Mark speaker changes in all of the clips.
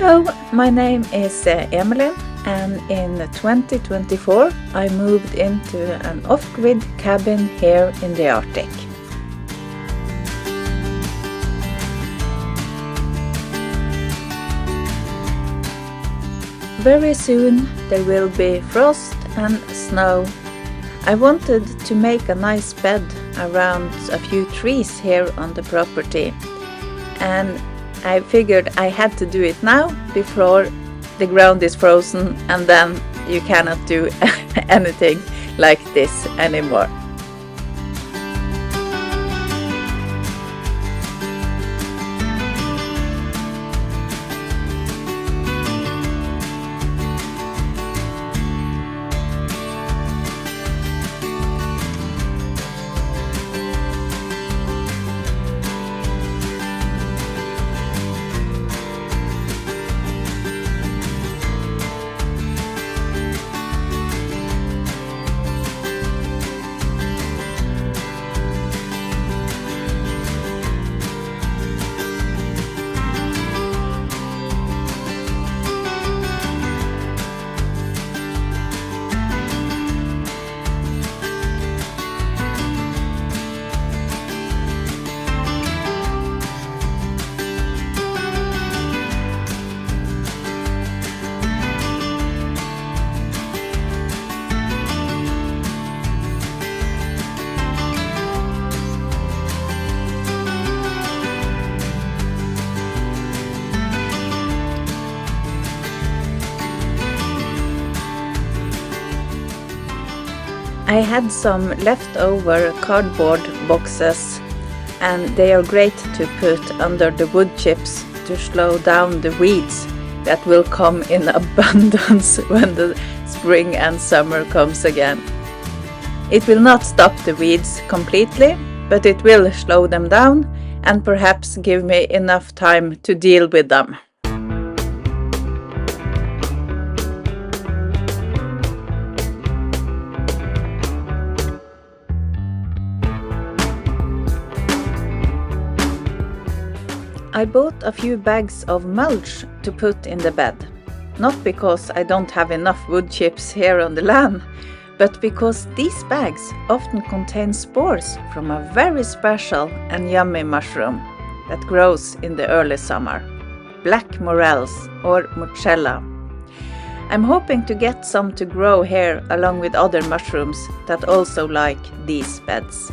Speaker 1: Hello, my name is Emily, and in 2024 I moved into an off-grid cabin here in the Arctic. Very soon there will be frost and snow. I wanted to make a nice bed around a few trees here on the property, and I figured I had to do it now before the ground is frozen, and then you cannot do anything like this anymore. I had some leftover cardboard boxes, and they are great to put under the wood chips to slow down the weeds that will come in abundance when the spring and summer comes again. It will not stop the weeds completely, but it will slow them down and perhaps give me enough time to deal with them. I bought a few bags of mulch to put in the bed, not because I don't have enough wood chips here on the land, but because these bags often contain spores from a very special and yummy mushroom that grows in the early summer, black morels or morchella. I'm hoping to get some to grow here along with other mushrooms that also like these beds.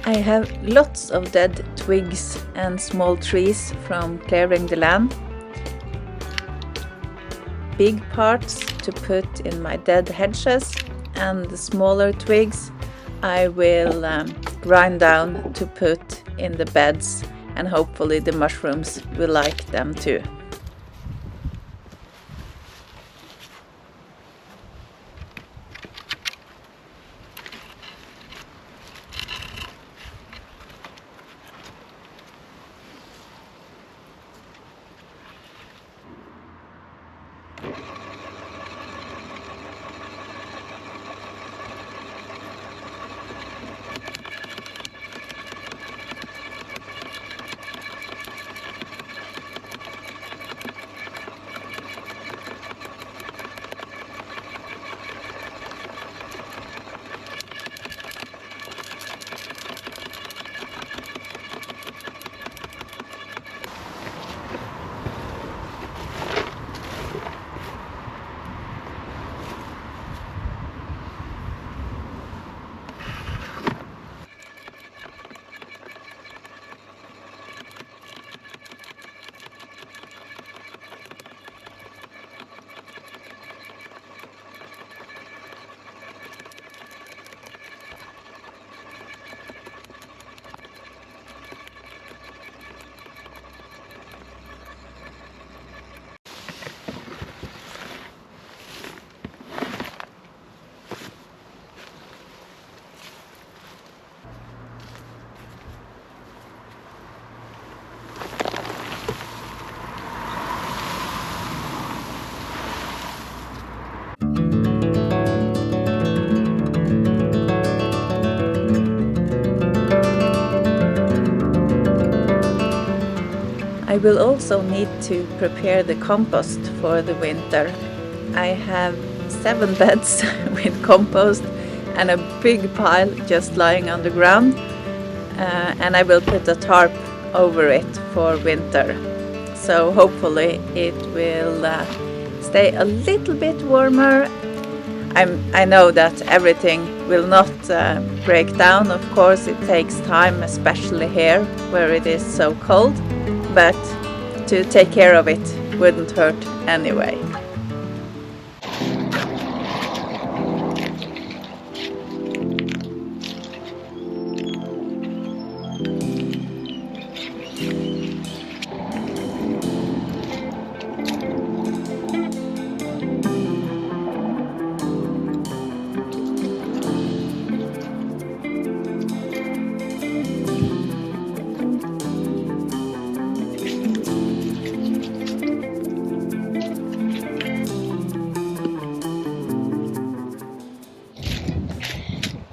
Speaker 1: I have lots of dead twigs and small trees from clearing the land. Big parts to put in my dead hedges, and the smaller twigs I will grind down to put in the beds, and hopefully the mushrooms will like them too. I will also need to prepare the compost for the winter. I have 7 beds with compost and a big pile just lying on the ground, and I will put a tarp over it for winter. So hopefully it will stay a little bit warmer. I know that everything will not break down, of course it takes time, especially here where it is so cold, but to take care of it wouldn't hurt anyway.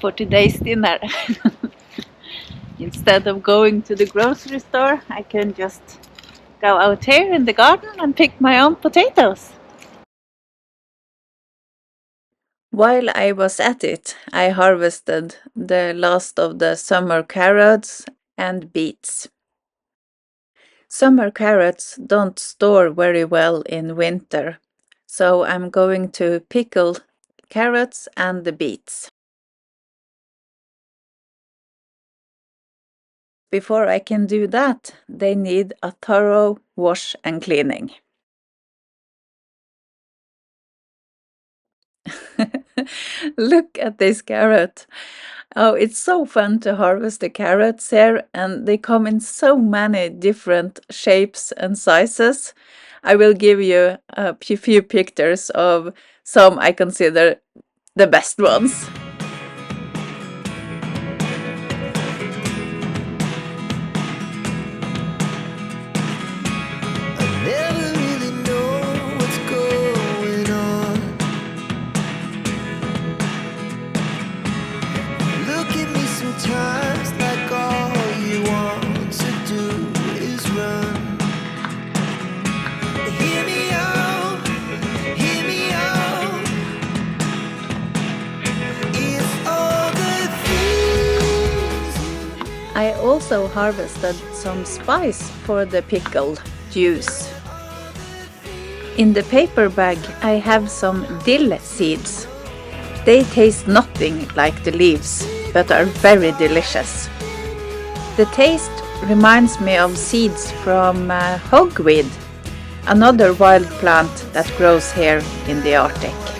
Speaker 1: For today's dinner, instead of going to the grocery store, I can just go out here in the garden and pick my own potatoes. While I was at it, I harvested the last of the summer carrots and beets. Summer carrots don't store very well in winter, so I'm going to pickle carrots and the beets. Before I can do that, they need a thorough wash and cleaning. Look at this carrot. Oh, it's so fun to harvest the carrots here, and they come in so many different shapes and sizes. I will give you a few pictures of some I consider the best ones. I also harvested some spice for the pickle juice. In the paper bag I have some dill seeds. They taste nothing like the leaves, but are very delicious. The taste reminds me of seeds from hogweed, another wild plant that grows here in the Arctic.